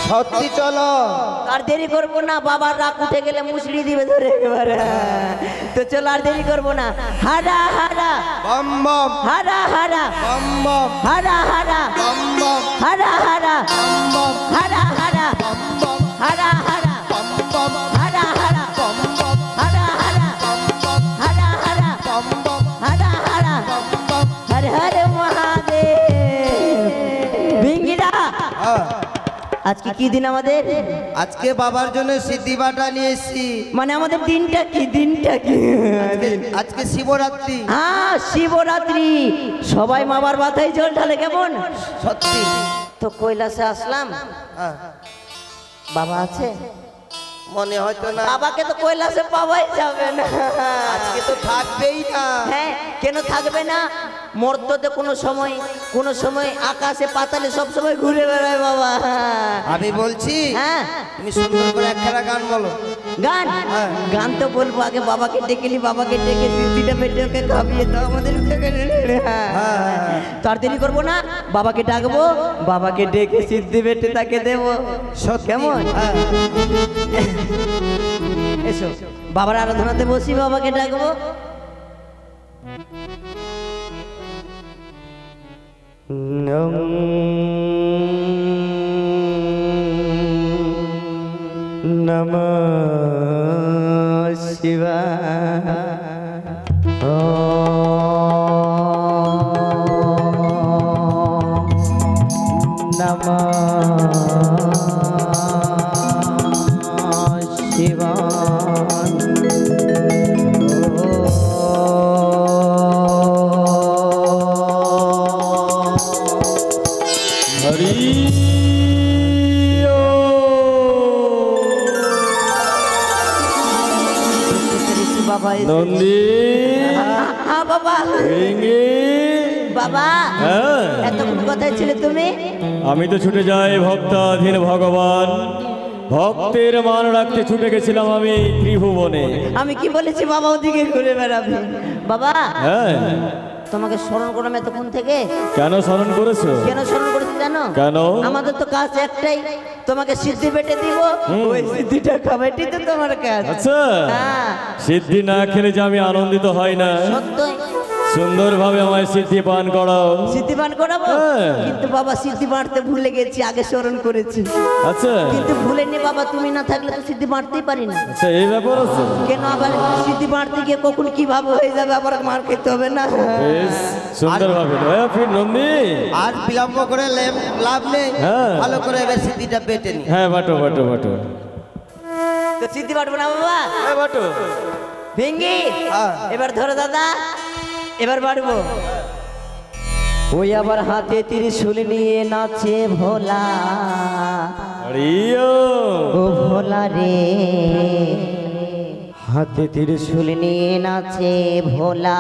সত্যি চলো আর দেরি করবো না বাবার রাগ উঠে গেলে মুসলি দিবে ধরে একেবারে তো চলো আর দেরি করবো না হারা হারা বম বম হারা হারা বম বম হারা হারা বম বম হারা হারা বম বম হারা হারা বম বম হারা হারা বম বম হারা হারা বম বম হারা হারা বম বম হারা হারা বম বম হারা হারা বম বম। হর হর মহাদেব ভিঙ্গিরা আজকে কি দিন আমাদের আজকে বাবার জন্য সিদ্ধি বাটা নিয়ে এসেছি মানে আমাদের দিনটা কি আজকে শিবরাত্রি হ্যাঁ শিবরাত্রি সবাই মামার মাথায় জল ঢালে কেমন সত্যি তো কৈলাসে আসলাম হ্যাঁ, বাবা আছে মনে হয়তো না বাবাকে তো কৈলাসে পাওয়াই যাবে না আজকে তো থাকবেই না হ্যাঁ কেন থাকবে না মর্ততে কোনো সময় আকাশে পাতালে সব সময় ঘুরে বেড়ায় বাবা আমি বলছি হ্যাঁ তুমি সুন্দর করে একটা গান বলো গান হ্যাঁ। গান তো বলবো আগে বাবাকে ডেকেলি বাবাকে ডেকে দিদিটা বেটেকে খাবিয়ে দাও আমাদের তার দেরি করবো না বাবাকে ডাকবো বাবাকে ডেকে সিদ্ধি বেটে তাকে দেবো কেমন হ্যাঁ। এসো বাবার আরাধনাতে বসি বাবাকে ডাকবো নমঃ শিবায় নমঃ শিবায় নন্দী বাবা বাবা হ্যাঁ এত কোথায় ছিলে তুমি আমি তো ছুটে যাই ভক্তাধীন ভগবান ভক্তের মান রাখতে ছুটে গেছিলাম আমি ত্রিভুবনে আমি কি বলেছি বাবা ওদিকে ঘুরে বেড়াবে বাবা হ্যাঁ তোমাকে স্মরণ করলাম এতক্ষণ থেকে কেন স্মরণ করেছো কেন স্মরণ করেছি জানো কেন আমাদের তো কাজ একটাই তোমাকে সিদ্ধি বেটে দিব ওই সিদ্ধিটা খাবারটি তো তোমার কাজ আচ্ছা হ্যাঁ সিদ্ধি না খেলে যে আমি আনন্দিত হই না সত্যই সুন্দরভাবে আমায় সিদ্ধি পান করাও সিদ্ধি পান করাবো হ্যাঁ। কিন্তু বাবা সিদ্ধি বাঁটতে ভুলে গেছি আগে স্মরণ করেছি আচ্ছা কিন্তু ভুলেনি বাবা তুমি না থাকলে তো সিদ্ধি বাঁটতেই পারি না আচ্ছা এই ব্যাপার আছে কেন আবার সিদ্ধি বাঁটতে গিয়ে কখন কিভাবে হয়ে যাবে আবার মার খেতে হবে না বেশ সুন্দরভাবে ফির নন্দী আর বিলম্ব করে লাভ নেই হ্যাঁ। ভালো করে এবার সিদ্ধিটা বেটে নি হ্যাঁ বাটো বাটো বাটো তো সিদ্ধি বাঁটবো না বাবা হ্যাঁ বাটো ভেঙ্গি হ্যাঁ। এবার ধরো দাদা এবার বাড়বো ওই আবার হাতে ত্রিশূল নিয়ে নাচে ভোলা আরিও ও ভোলা রে হাতে ত্রিশূল নিয়ে নাচে ভোলা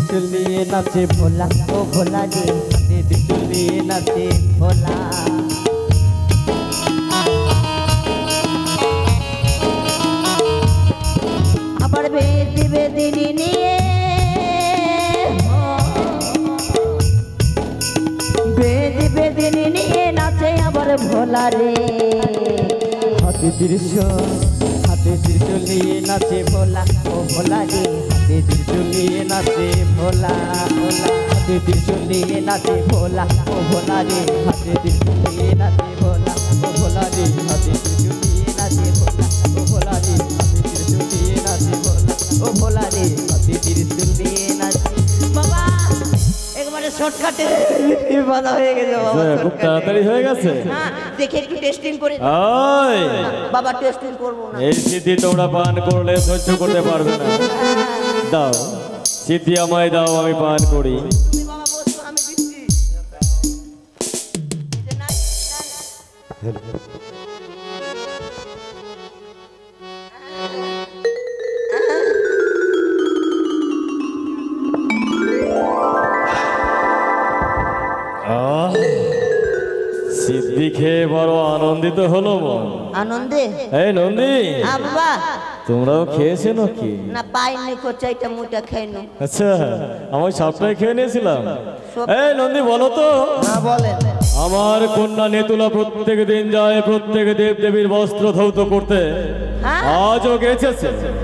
ত্রিশূল নিয়ে নাচে ভোলা ও ভোলা রে হাতে ত্রিশূল নিয়ে নাচে ভোলা আবার বেদি বেদিনী নিয়ে বেদি বেদিনী নিয়ে নাচে আবার ভোলা রে হাতে ত্রিশূল নিয়ে নাচে ভোলা ও ভোলা রে হাতে ত্রিশূল নিয়ে নাচে ভোলা ভোলা হাতে ত্রিশূল নিয়ে নাচে ভোলা ও ভোলা রে হাতে ত্রিশূল নিয়ে নাচে ভোলা ও ভোলা রে হাতে ত্রিশূল নিয়ে নাচে ভোলা ও ভোলা রে হাতে ত্রিশূল নিয়ে নাচে ভোলা ও ভোলা রে হাতে ত্রিশূল নিয়ে নাচে বাবা একবারে শর্টকাটে বাধা হয়ে গেছে বাবা খুব তাড়াতাড়ি হয়ে গেছে হ্যাঁ দেখে একটু টেস্টিং করে ওই বাবা টেস্টিং করবো না এই সিদ্ধি তোমরা পান করলে সহ্য করতে পারবে না দাও সিদ্ধি আমায় দাও আমি পান করি বাবা বসো আমি দিচ্ছি সিদ্ধি খেয়ে বড় আনন্দিত হলো মন। আনন্দে এই নন্দী, আব্বা তোমরাও খেয়েছো নাকি? না পাইনি কোচাইটা মুটা খাইনো। আচ্ছা, আমি সবটাই খেয়ে নিয়েছিলাম। এই নন্দী, বলো তো, হ্যাঁ বলেন। আমার কন্যা নেতুলা প্রত্যেক দিন যায় প্রত্যেক দেব দেবীর বস্ত্র ধৌত করতে, হ্যাঁ? আজও গেছে,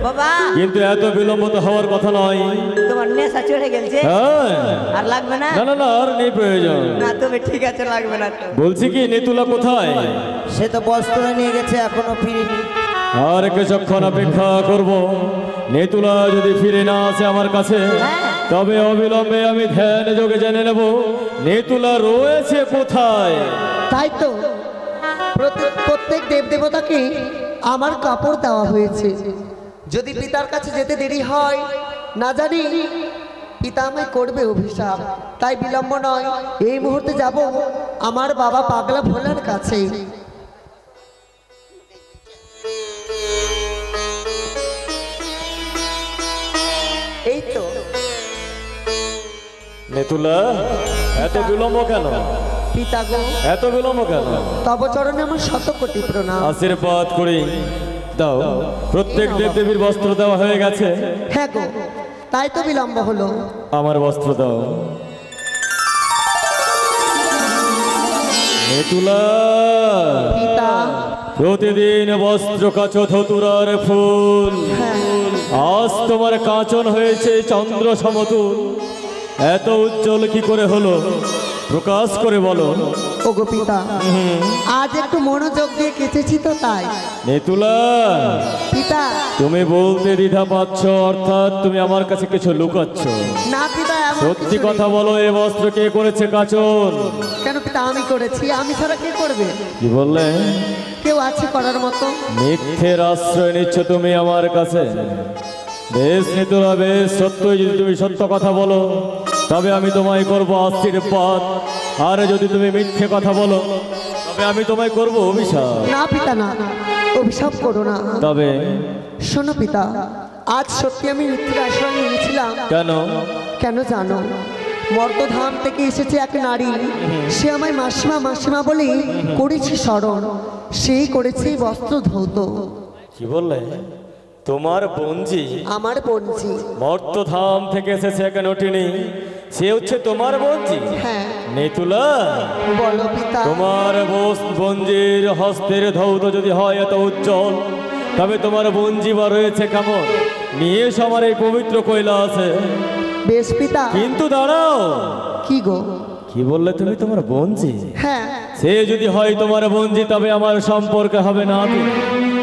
বাবা কিন্তু এত বিলম্ব তো হওয়ার কথা নয়। তোমার নেশা চড়ে গেছে, হ্যাঁ, আর লাগবে না? না না না, আর নেই প্রয়োজন। না তুমি ঠিক আছে, লাগবে না তো। বলছি কি, নেতুলা কোথায়? সে তো বস্ত্র নিয়ে গেছে, এখনো ফিরিনি। আর কিছুক্ষণ অপেক্ষা করব। নেতুলা যদি ফিরে না আসে আমার কাছে, তবে অবিলম্বে আমি ধ্যান যোগে জেনে নেব নেতুলা রয়েছে কোথায়। তাই তো প্রত্যেক দেব দেবতাকে আমার কাপড় দেওয়া হয়েছে। যদি পিতার কাছে যেতে দেরি হয়, না জানি পিতা আমায় করবে অভিশাপ। তাই বিলম্ব নয়, এই মুহূর্তে যাব আমার বাবা পাগলা ভোলার কাছে। এই তো নেতুলা, এত বিলম্ব কেন? পিতা গো, এত বিলম্ব কেন? তব চরণে আমার শত কোটি প্রণাম। আশীর্বাদ করি দাও। প্রত্যেক দেব দেবীর বস্ত্র দেওয়া হয়ে গেছে। হ্যাঁ গো, তাই তো বিলম্ব হলো। আমার বস্ত্র দাও। নেতুলা, পিতা প্রতিদিন বস্ত্র কাচো ধতুরার ফুল, আজ তোমার কাঁচন হয়েছে চন্দ্র সমতুল। এত উজ্জ্বল কি করে হলো, প্রকাশ করে বলো। ওগো পিতা, আজ একটু মনোযোগ দিয়ে কেচেছি তো তাই। নেতুলা, পিতা তুমি বলতে দ্বিধা পাচ্ছ, অর্থাৎ তুমি আমার কাছে কিছু লুকাচ্ছ। না পিতা, এমন সত্যি কিছু নেই। কথা বলো, এ বস্ত্র কে করেছে কাচন? কেন পিতা, আমি করেছি। আমি ছাড়া কে করবে? কি বললে? কেউ আছে করার মতো? মিথ্যের আশ্রয় নিচ্ছ তুমি আমার কাছে। বেশ নেতুলা, বেশ, সত্যই যদি তুমি সত্য কথা বলো, তবে আমি তোমায় করব আশীর্বাদ। আর যদি তুমি মিথ্যে কথা বলো, তবে আমি তোমায় করব অভিশাপ। না পিতা, না, অভিশাপ করো না। তবে শোনো পিতা, আজ সত্যি আমি মিথ্যের আশ্রয় নিয়েছিলাম। কেন? কেন জানো? মর্তধাম থেকে এসেছে এক নারী, সে আমায় মাসিমা মাসিমা বলে করেছি স্মরণ। সেই করেছে বস্ত্র ধৌত। কি বললে? তোমার বঞ্জি? আমার বঞ্জি। মর্তধাম থেকে এসেছে এক নটিনী, সে হচ্ছে তোমার বঞ্জি? হ্যাঁ। নেতুলা, বলো পিতা। তোমার বঞ্জির হস্তের ধৌত যদি হয় এত উজ্জ্বল, তবে তোমার বঞ্জি বা রয়েছে কেমন? নিয়ে এসো আমার এই পবিত্র কৈলাসে। বেশ পিতা। কিন্তু দাঁড়াও। কি গো? কি বললে তুমি? তোমার বঞ্জি? হ্যাঁ। সে যদি হয় তোমার বঞ্জি, তবে আমার সম্পর্কে হবে না।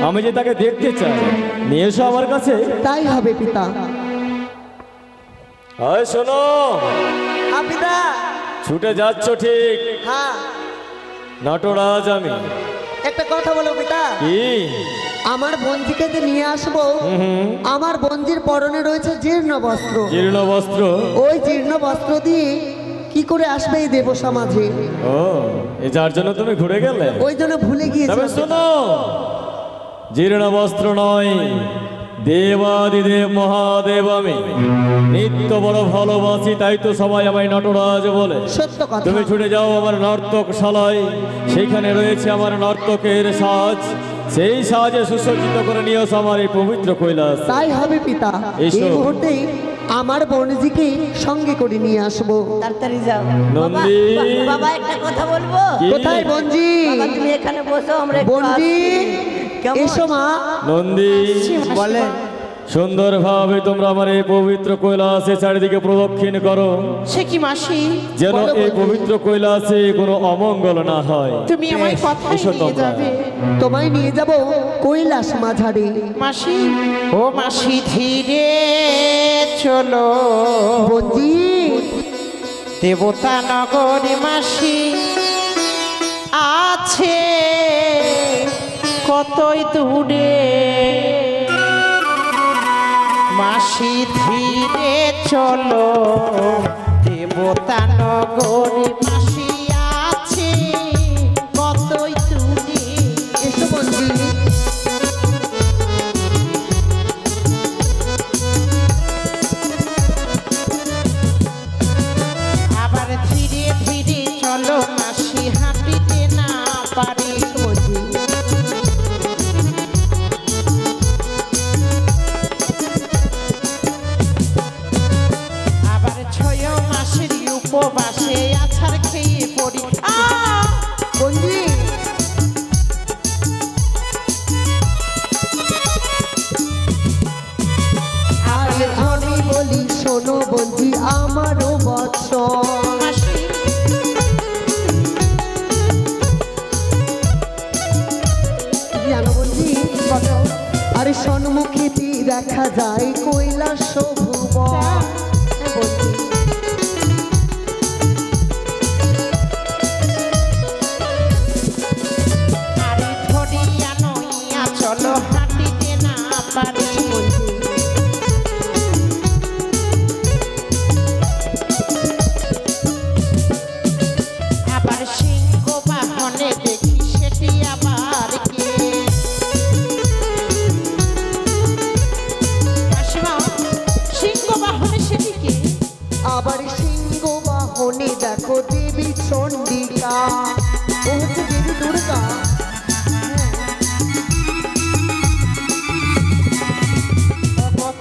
আমি যে তাকে দেখতে চাই, নিয়ে এসো আমার কাছে। তাই হবে পিতা। হয় শোনো, হ্যাঁ পিতা। ছুটে যাচ্ছ ঠিক, হ্যাঁ। নটরাজ আমি। একটা কথা বলো পিতা। কি? আমার বঞ্জিকে যে নিয়ে আসবো, আমার বঞ্জির পরনে রয়েছে জীর্ণ বস্ত্র। জীর্ণ বস্ত্র? ওই জীর্ণ বস্ত্র দিয়ে কি করে আসবে এই দেব সমাজে? ও, এ যার জন্য তুমি ঘুরে গেলে? ওই জন্য ভুলে তবে গিয়েছি। শোনো, জীর্ণ বস্ত্র নয়, দেবাদিদেব মহাদেব আমি নিত্য বড় ভালোবাসি, তাই তো সবাই আমায় নটরাজ বলে। সত্য কথা। তুমি ছুটে যাও আমার নর্তকশালায়, সেইখানে রয়েছে আমার নর্তকের সাজ। সেই সাজে সুসজ্জিত করে নিয়ে এসো আমার এই পবিত্র কৈলাস। তাই হবে পিতা। এসো। এই মুহূর্তে আমার বনজিকে সঙ্গে করে নিয়ে আসবো। তাড়াতাড়ি যাও। বাবা, নন্দী। বাবা একটা কথা বলবো? কি? কোথায় বনজি? বাবা তুমি এখানে বসো, আমরা একটু বনজি, আসছি। কেমন? এসো মা। নন্দী, বলেন। সুন্দরভাবে তোমরা আমার এই পবিত্র কৈলাসে চারিদিকে প্রদক্ষিণ করো, সে কি মাসি, যেন বলো এই বন্ধু। পবিত্র কৈলাসে কোনো অমঙ্গল না হয়। তুমি আমায় কোথায় এসো নিয়ে তোমরা। যাবে? তোমায় নিয়ে যাব কৈলাস মাঝারে। মাসি, ও মাসি ধীরে চলো, বনজি, দেবতা নগরী মাসি আছে কতই দূরে। মাসি ধীরে চলো, দেবতা নগরী মাসি আছে কতই দূরে। সম্মুখে দেখা যায় কৈলাস ভুবন। বলছি আরে ধরিয়া নইয়া চলো হাঁটিতে না পারি আবার সিংহ বাহনে দেখি সেটি আবার কে মাসিমা সিংহ বাহনে সেটি কে আবার সিংহ বাহনে দেখো দেবী চণ্ডিকা, ও হচ্ছে দেবী দুর্গা।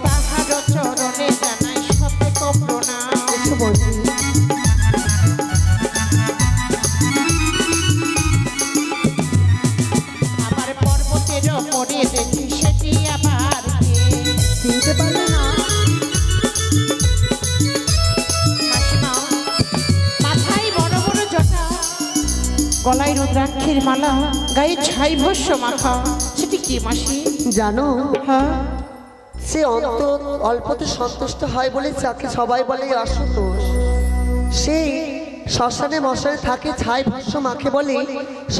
তাহার চরণে জানাই শতক প্রণাম কিছু বলছি আবার পর্বতের পরে দেখি সেটি আবার কে চিনতে পারলে না? মাসিমা মাথায় বড় বড় জটা গলায় রুদ্রাক্ষের মালা গায়ে ছাই ভস্য মাখা সেটি কি মাসি জানো হ্যাঁ সে অল্পতে সন্তুষ্ট হয় বলে যাকে সবাই বলে আশুতোষ, সেই শ্মশানে মশানে থাকে ছাই ভস্য মাখে বলে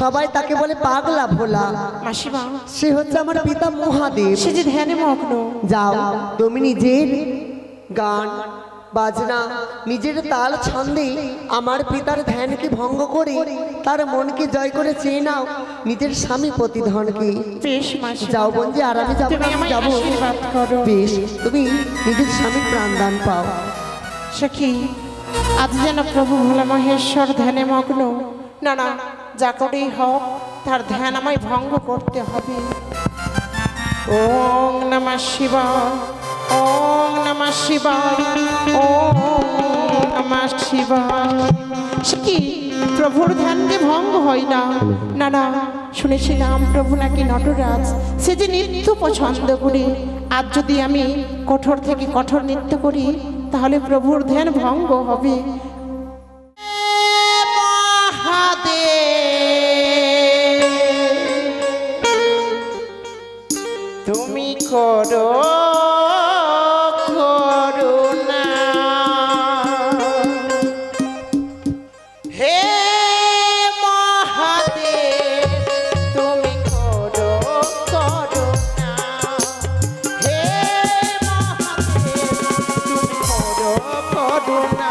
সবাই তাকে বলে পাগলা ভোলা। মাসিমা সে হচ্ছে আমার পিতা মহাদেব। সে যে ধ্যানে মগ্ন যাও তুমি নিজের গান বাজনা নিজের তাল ছন্দে আমার পিতার ধ্যানকে ভঙ্গ করে তার মনকে জয় করে চেয়ে নাও নিজের স্বামী প্রতিধনকে। বেশ মাসি যাও বন্ধু, আর আমি যাবো তুমি না, আমি আমায় যাবো। আশীর্বাদ করো বেশ, তুমি নিজের স্বামীর প্রাণদান পাও। সখী আজ যেন প্রভু ভোলা মহেশ্বর ধ্যানে মগ্ন না না যা করেই হোক তার ধ্যান আমায় ভঙ্গ করতে হবে। ওম নমঃ শিবায় ওম নমঃ শিবায় ওম নমঃ শিবায় সে কি প্রভুর ধ্যান যে ভঙ্গ হয় না না না শুনেছিলাম প্রভু নাকি নটরাজ সে যে নৃত্য পছন্দ করে আজ যদি আমি কঠোর থেকে কঠোর নৃত্য করি তাহলে প্রভুর ধ্যান ভঙ্গ হবে। তুমি করো করুণা হে মহাদেব তুমি করো করুণা হে মহাদেব তুমি করো করুণা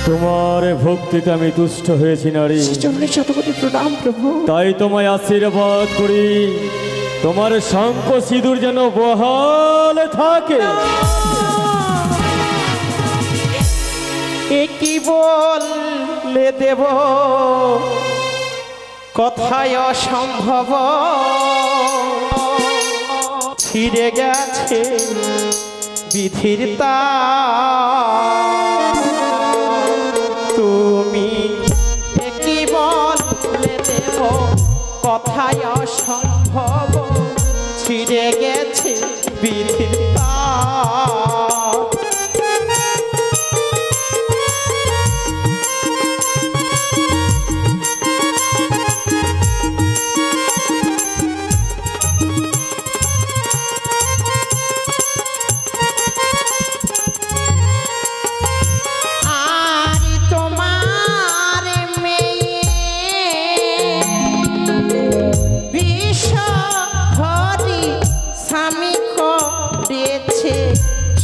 তোমার ভক্তিতে আমি তুষ্ট হয়েছি নারী, জন্য শতকোটি প্রণাম প্রভু। তাই তোমায় আশীর্বাদ করি তোমার শঙ্খ সিঁদুর যেন বহালে থাকে। এ কি বললে দেব কথায় অসম্ভব, ছিঁড়ে গেছে বিধির তার। তুমি এ কি বললে দেব কথায় অসম্ভব, ছিঁড়ে গেছে বিধির তার।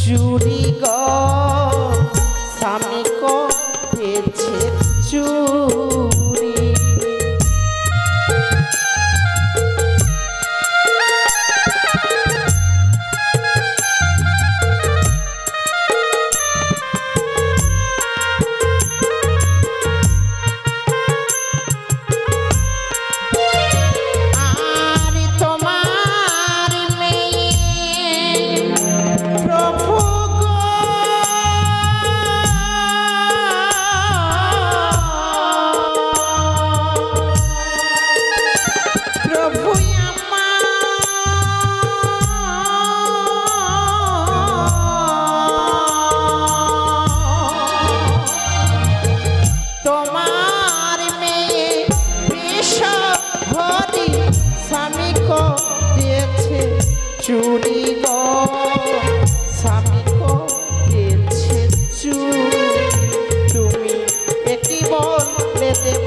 চুরি গো স্বামী করেছে চুরি। চুরি গো স্বামী করেছে চুরি। তুমি একটি বললে দেব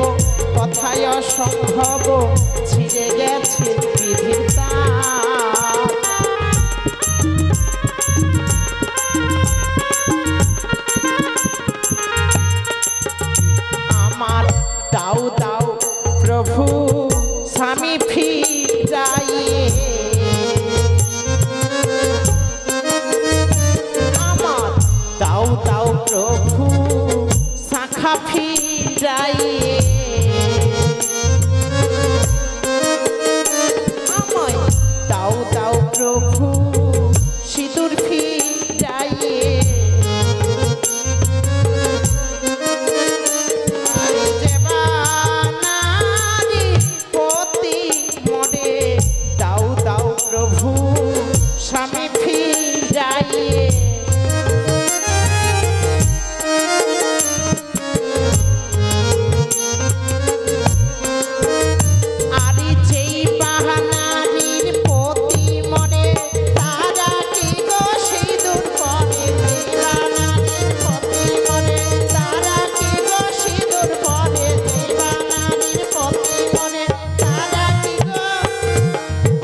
কথায় অসম্ভব, ছিঁড়ে গেছে বিধির তার। আমার দাও দাও প্রভু স্বামী ফিরাইয়ে, দাও দাও প্রভু শাখা ফিরাইয়ে, আমায় দাও দাও প্রভু সিঁদুর ফিরাইয়ে। দেবানারি পতি মনে দাও দাও প্রভু স্বামী ফিরাইয়ে।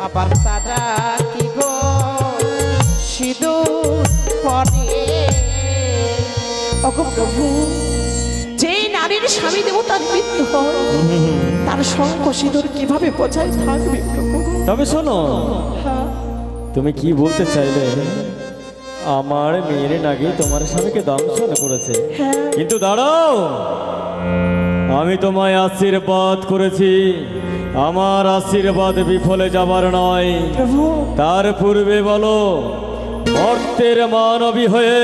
আবার তারা কি গো সিঁদুর পরে। ওগো প্রভু, যেই নারীর স্বামী দেবতার মৃত্যু হয় তার শঙ্খ সিঁদুর কিভাবে বোঝায় থাকবে প্রভু? তবে শোনো, তুমি কি বলতে চাইলে? আমার মেয়ের নাকি তোমার স্বামীকে দংশন করেছে, কিন্তু দাঁড়াও, আমি তোমায় আশীর্বাদ করেছি, আমার আশীর্বাদ বিফলে যাবার নয়। তার পূর্বে বলো, মর্তের মানবী হয়ে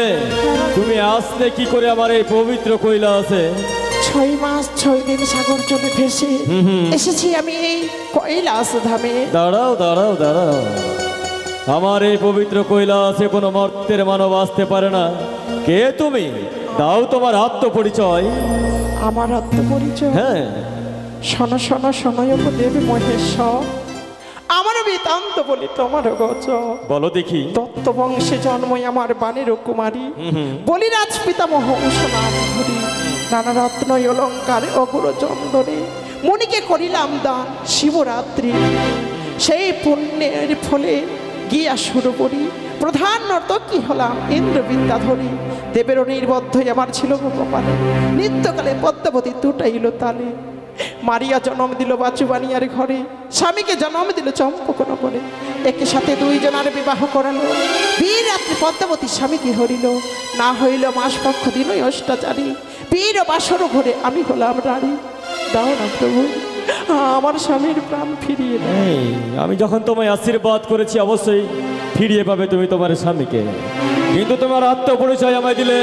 তুমি আসলে কি করে আমার এই পবিত্র কৈলাসে? 6 মাস 6 দিন সাগর জলে ভেসে এসেছি আমি এই কৈলাস ধামে। দাঁড়াও দাঁড়াও দাঁড়াও, আমার এই পবিত্র কৈলাসে কোনো মর্তের মানব আসতে পারে না। কে তুমি? দাও তোমার আত্মপরিচয়। আমার আত্মপরিচয়? হ্যাঁ। শোনো শোনো শোনয়ক দেবী মহেশ্বর, আমার বেদান্ত বলি তোমার গজ। বলো দেখি। দত্ত বংশে জন্মই আমার বাণীর কুমারী, বলিরাজ পিতামহ নাম ধরি, নানা রত্ন অলঙ্কার অগুর চন্দনে মণিকে করিলাম দান শিবরাত্রি। সেই পুণ্যের ফলে গিয়া শুরু করি, প্রধান নর্তকী হলাম ইন্দ্রবিদ্যাধরী। দেবেরও নির্বদ্ধই আমার ছিল কপালে, নিত্যকালে পদ্মাবতী দুটাইল তালে। মারিয়া জন্ম দিল বাচুবানিয়ার ঘরে, স্বামীকে জন্ম দিল চম্পকনগরে। একে সাথে দুইজনের বিবাহ করালো, বীর রাত্রি পদ্মাবতী স্বামীকে হরিল। না হইল মাস পক্ষ দিন ওই অষ্টাচারী, বীর বাসর ঘরে আমি হলাম রানী। দাও না প্রভু আমার স্বামীর প্রাণ ফিরিয়ে দাও। এই, আমি যখন তোমায় আশীর্বাদ করেছি অবশ্যই ফিরিয়ে পাবে তুমি তোমার স্বামীকে, কিন্তু তোমার আত্মপরিচয় আমায় দিলে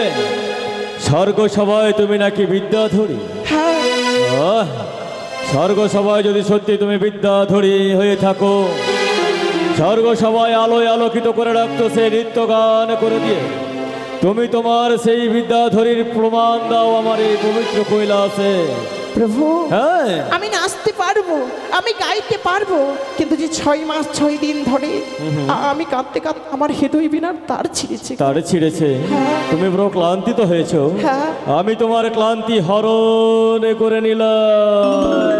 স্বর্গ সভায় তুমি নাকি বিদ্যাধরী। হ্যাঁ আহ, স্বর্গ সভায় যদি সত্যি তুমি বিদ্যাধরী হয়ে থাকো, স্বর্গ সভায় আলোয় আলোকিত করে রাখতো সে নৃত্য গান করে দিয়ে, তুমি তোমার সেই বিদ্যাধরীর প্রমাণ দাও আমার এই পবিত্র কৈলাসে। প্রভু হ্যাঁ, আমি নাচতে পারবো, আমি গাইতে পারবো, কিন্তু যে 6 মাস 6 দিন ধরে আমি কাঁদতে কাঁদতে আমার হৃদয় বিনার তার ছিঁড়েছে। তার ছিঁড়েছে, তুমি বড় ক্লান্তিত হয়েছো, হ্যাঁ। আমি তোমার ক্লান্তি হরণ করে নিলাম।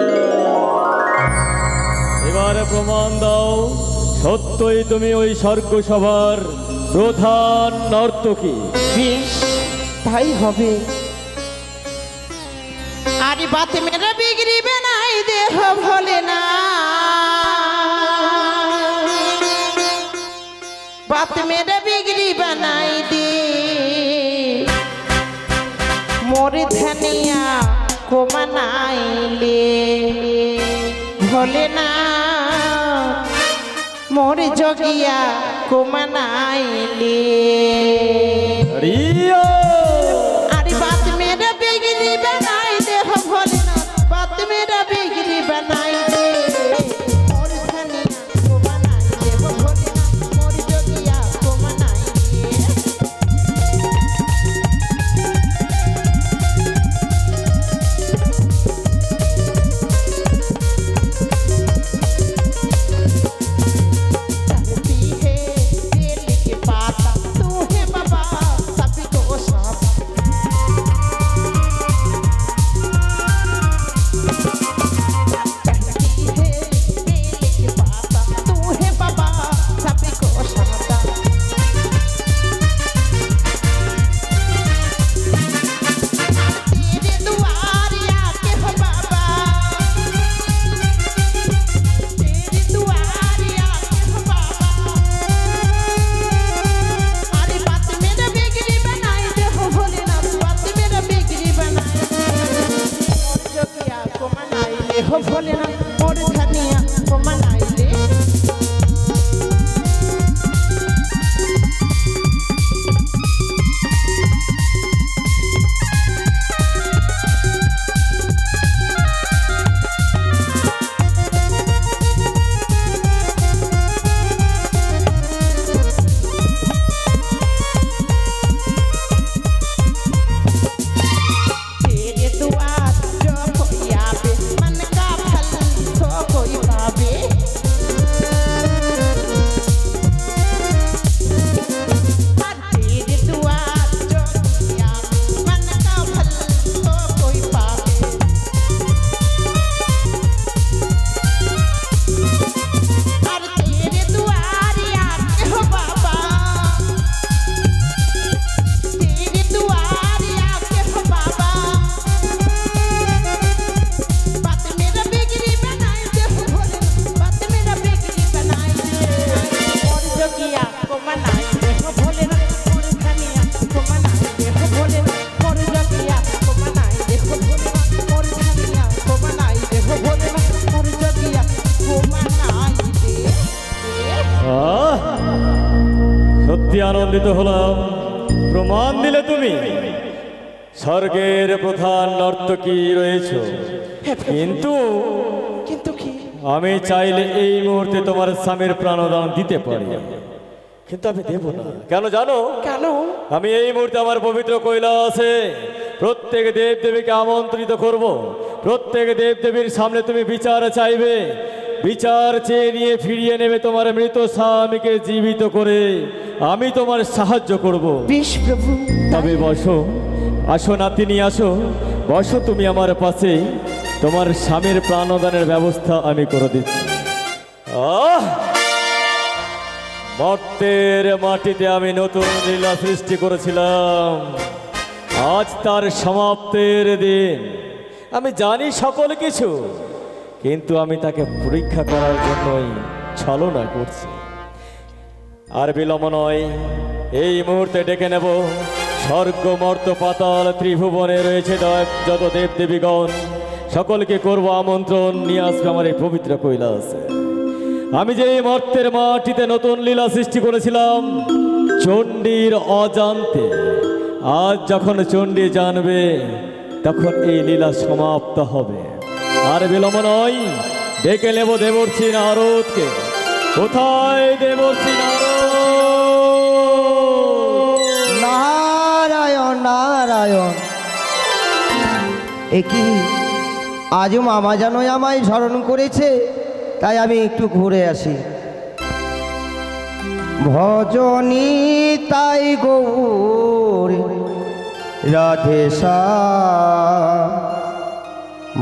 এবারে প্রমাণ দাও সত্যই তুমি ওই স্বর্গ সভার প্রধান নর্তকী। বেশ তাই হবে। আরে বাত মেরা বিগড়িবে নাই দেহ ভোলে না, বাত মেরা বিগড়িবে নাই দে মোর ধনিয়া কোমানাইলে ভোলে না, মোর জগিয়া কোমানাইলে। রিয়া अरे बात मेरा बिगड़ी बनाई दे हो भोलेनाथ, बात मेरा बिगड़ी बनाई दे मोर धनिया को बनाई दे हो भोलेनाथ, मोर जोगिया को मनाई दे। धरती है बेल के पाता, तू है बाबा सभी को साथ। धरती है बेल के पाता, तू है बाबा सभी को साथ। तेरे दुआर आके हो बाबा, तेरे दुआर आके हो बाबा। अरे बात मेरा बिगड़ी बनाई दे हो भोलेनाथ, बात मेरा बिगड़ी बनाई दे मोर जोगिया को मनाई ले हो भोलेनाथ, मोर धनिया को मनाई ले। तेरे दुआर जो कोई आवे, मन का फल तो कोई पावे। तेरे दुआर जो कोई आवे, मन का फल तो कोई पावे। अरे तेरे दुआर आके हो बाबा, तेरे दुआर आके हो बाबा। बात मेरा बिगड़ी बनाई दे हो भोले, बात मेरा बिगड़ी बनाई दे मोर जोगिया को मनाई दे हो भोले, मोर धनिया को मनाई दे हो भोले, मोर जोगिया को मनाई दे हो भोले, मोर धनिया को मनाई दे हो भोले, मोर जोगिया को मनाई दे। আহ, সত্যি আনন্দিত হলাম, প্রমাণ দিলে তুমি স্বর্গের প্রধান নর্তকী রয়েছ। কিন্তু কিন্তু কি আমি চাইলে এই মুহূর্তে তোমার স্বামীর প্রাণদান দিতে পারি, কিন্তু আমি দেব না। কেন জানো? কেন? আমি এই মুহূর্তে আমার পবিত্র কৈলাসে প্রত্যেক দেব দেবীকে আমন্ত্রিত করব। প্রত্যেক দেব দেবীর সামনে তুমি বিচার চাইবে, বিচার চেয়ে নিয়ে ফিরিয়ে নেবে তোমার মৃত স্বামীকে জীবিত করে আমি তোমার সাহায্য করব। বেশ প্রভু, তবে বসো, আসো নাতিনি, আসো বসো তুমি আমার পাশে, তোমার স্বামীর প্রাণদানের ব্যবস্থা আমি করে দিচ্ছি। আহ, মর্তের মাটিতে আমি নতুন লীলা সৃষ্টি করেছিলাম, আজ তার সমাপ্তের দিন। আমি জানি সকল কিছু, কিন্তু আমি তাকে পরীক্ষা করার জন্যই ছলনা করছি। আর বিলম্ব নয়, এই মুহূর্তে ডেকে নেব স্বর্গ মর্ত পাতাল ত্রিভুবনে রয়েছে যত দেব দেবীগণ, সকলকে করব আমন্ত্রণ, নিয়ে আসবে আমার এই পবিত্র কৈলাসে। আমি যে এই মর্তের মাটিতে নতুন লীলা সৃষ্টি করেছিলাম চণ্ডীর অজান্তে, আজ যখন চণ্ডী জানবে তখন এই লীলা সমাপ্ত হবে। আর বিলম্ব নয়, ডেকে নেব দেবর্ষি নারদকে। কোথায় দেবর্ষি নারদ? নারায়ণ নারায়ণ, এ কি আজও মামা জানোই আমায় স্মরণ করেছে, তাই আমি একটু ঘুরে আসি। ভজনী তাই গৌর রাধে শ্যাম,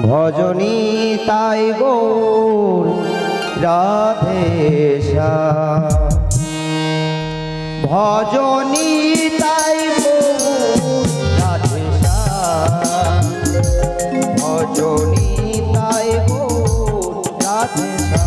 ভজনী তাই গৌর রাধে শ্যাম, ভজনী তাই গৌর রাধে শ্যাম, ভজনী তাই গৌর রাধে শ্যাম।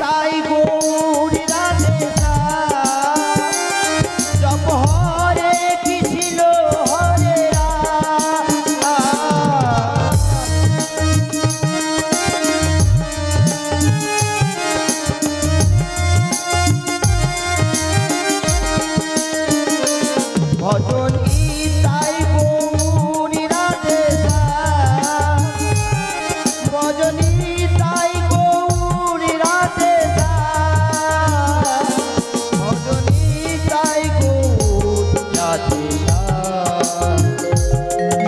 তাই গৌর রাধে শ্যাম, জপ হরে কৃষ্ণ হরে রাম, ভজনী তাই গৌর রাধে শ্যাম, ভজনী তাই গৌর রাধে শ্যাম, ভজনী তাই গৌর রাধে শ্যাম,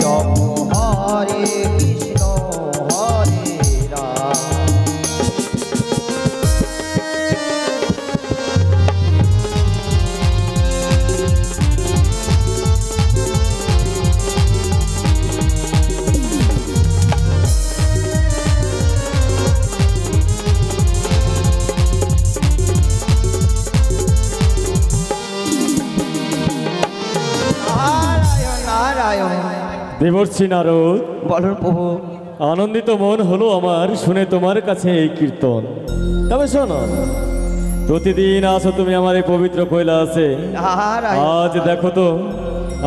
জপ হরে কৃষ্ণ হরে রাম। নারায়ণ নারায়ণ, দেবর্ষি নারদ, বলুন প্রভু। আনন্দিত মন হলো আমার শুনে তোমার কাছে এই কীর্তন। তবে শোনো, প্রতিদিন আসো তুমি আমার এই পবিত্র কৈলাসে। নারায়ণ আজ দেখো তো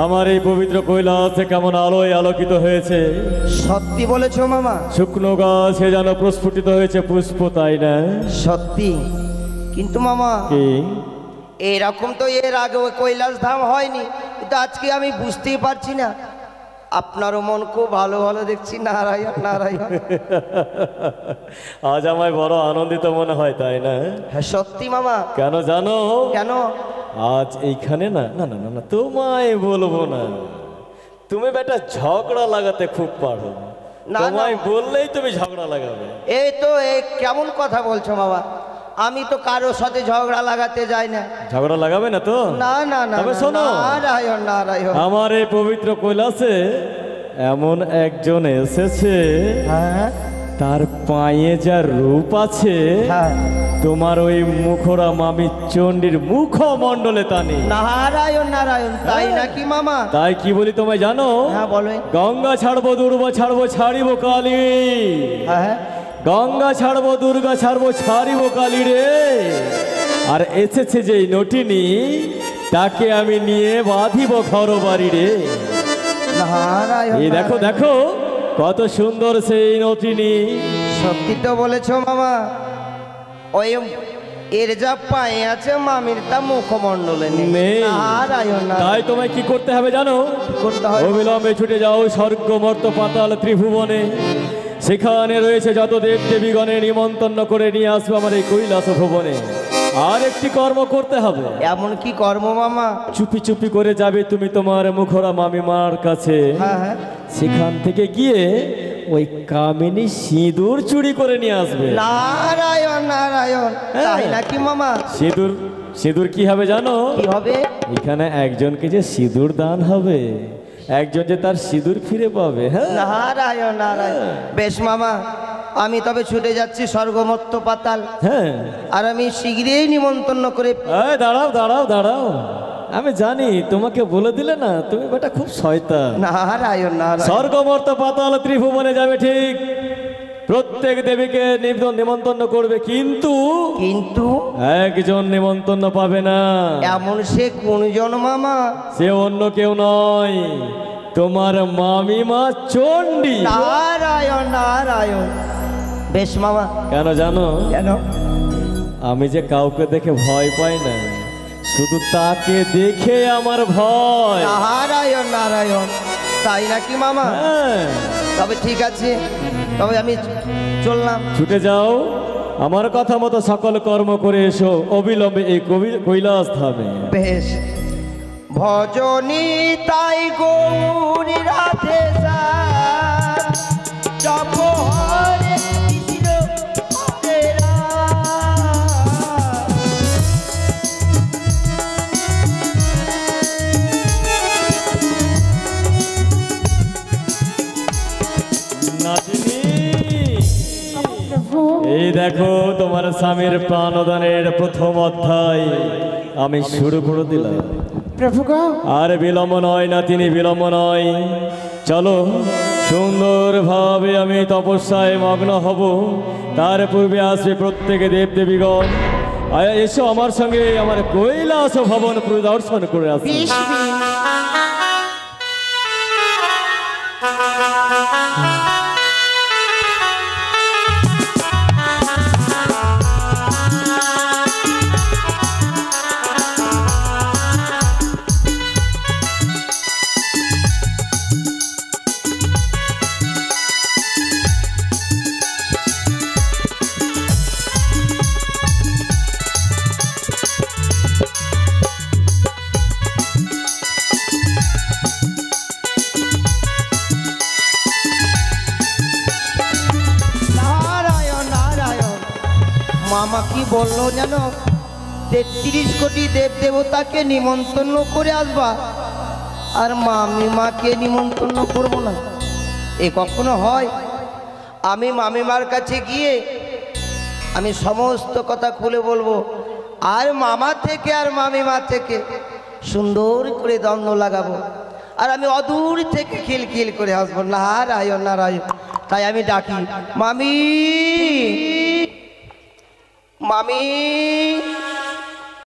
আমার এই পবিত্র কৈলাসে কেমন আলোয় আলোকিত হয়েছে। সত্যি বলেছো মামা, শুকনো গাছে যেন প্রস্ফুটিত হয়েছে পুষ্প, তাই না? সত্যি। কিন্তু মামা, কি? এরকম তো এর আগে ওই কৈলাস ধাম হয়নি, কিন্তু আজকে আমি বুঝতেই পারছি না। আপনারও মন খুব ভালো ভালো দেখছি। নারায়ণ নারায়ণ। আজ আমায় বড় আনন্দিত মনে হয়, তাই না? হ্যাঁ সত্যি মামা। কেন জানো? কেন? আজ এইখানে না না না না না তোমায় বলবো না, তুমি বেটা ঝগড়া লাগাতে খুব পারো। না, না। তোমায় বললেই তুমি ঝগড়া লাগাবে। এই তো এই কেমন কথা বলছো বাবা, আমি তো কারোর সাথে ঝগড়া লাগাতে যাই না। ঝগড়া লাগাবে না তো? না না না, তবে শোনো, নারায়ণ নারায়ণ। আমার এই পবিত্র কৈলাসে এমন একজন এসেছে, হ্যাঁ তার পায়ে যা রূপ আছে হ্যাঁ, তোমার ওই মুখরা মামি চণ্ডীর মুখমণ্ডলে তা নেই। নারায়ণ নারায়ণ, তাই নাকি মামা? তাই কি বলি তোমায় জানো? হ্যাঁ বলো। গঙ্গা ছাড়বো দুর্বা ছাড়বো ছাড়িব কালী, হ্যাঁ গঙ্গা ছাড়বো দুর্গা ছাড়বো ছাড়িব কালী রে। আর এসেছে যেই নটিনী, তাকে আমি নিয়ে বাঁধিব ঘর বাড়ি রে। নারায়ণ এই দেখো নারায়ণ। দেখো কত সুন্দর সেই নটিনী। সত্যি তো বলেছো মামা, ওই এর যা পায়ে আছে মামির তা মুখমণ্ডলে নেই। নেই। নারায়ণ তাই নারায়ণ। তোমায় কি করতে হবে জানো? করতে হয়? অবিলম্বে ছুটে যাও স্বর্গ মর্ত পাতাল ত্রিভুবনে, সেখানে রয়েছে যত দেব দেবীগণের নিমন্ত্রণ করে নিয়ে আসবে আমার এই কৈলাস ভুবনে। আর একটি কর্ম করতে হবে। এমন কি কর্ম মামা? চুপি চুপি করে যাবে তুমি তোমার মুখরা মামিমার কাছে। হ্যাঁ হ্যাঁ। সেখান থেকে গিয়ে ওই কামিনী সিঁদুর চুরি করে নিয়ে আসবে। নারায়ণ নারায়ণ, তাই নাকি মামা? সিঁদুর সিঁদুর কি হবে জানো? কি হবে? এখানে একজনকে যে সিঁদুর দান হবে, একজন যে তার সিঁদুর ফিরে পাবে। হ্যাঁ নারায়ণ নারায়ণ। বেশ মামা, আমি তবে ছুটে যাচ্ছি স্বর্গমত্ত পাতাল। হ্যাঁ, আর আমি শীঘ্রই নিমন্ত্রণ করে। এই দাঁড়াও দাঁড়াও দাঁড়াও, আমি জানি তোমাকে বলে দিলে না, তুমি বেটা খুব শয়তান। নারায়ণ নারায়ণ। স্বর্গমর্ত পাতাল ত্রিভুবনে যাবে ঠিক, প্রত্যেক দেবীকে নিমন্ত্রণ করবে, কিন্তু কিন্তু একজন নিমন্ত্রণ পাবে না। এমন সে কোনজন মামা? সে অন্য কেউ নয়, তোমার মামিমা চণ্ডী। নারায়ণ নারায়ণ। বেশ মামা। কেন জানো? কেন? আমি যে কাউকে দেখে ভয় পাই না, শুধু তাকে দেখে আমার ভয়। নারায়ণ নারায়ণ, তাই নাকি মামা? হ্যাঁ, তবে ঠিক আছে, তবে আমি চললাম। ছুটে যাও, আমার কথা মতো সকল কর্ম করে এসো অবিলম্বে এই কৈলাস ধামে। বেশ। ভজনী তাই গৌরী রাধে শ্যাম, জপ হরে কৃষ্ণ হরে রাম। নাতিনি, প্রভু এই দেখো তোমার স্বামীর প্রাণদানের প্রথম অধ্যায় আমি শুরু করে দিলাম। প্রভু গো, আর বিলম্ব নয় নাতিনি, বিলম্ব নয়। চলো, সুন্দরভাবে আমি তপস্যায় মগ্ন হব, তার পূর্বে আসবে প্রত্যেকে দেবদেবীগণ। এসো আমার সঙ্গে আমার কৈলাস ভবন পরিদর্শন করে আসবে। বেশ বেশ। নারায়ণ নারায়ণ। মামা কি বললো জানো? 33 কোটি দেব দেবতাকে নিমন্ত্রণ করে আসবা, আর মামিমাকে নিমন্ত্রণ করবো না? এ কখনো হয়? আমি মামিমার কাছে গিয়ে আমি সমস্ত কথা খুলে বলবো, আর মামা থেকে আর মামিমা থেকে সুন্দর করে দ্বন্দ্ব লাগাবো, আর আমি অদূর থেকে খিলখিল করে আসবো। নারায়ণ নারায়ণ। তাই আমি ডাকি, মামি মামি।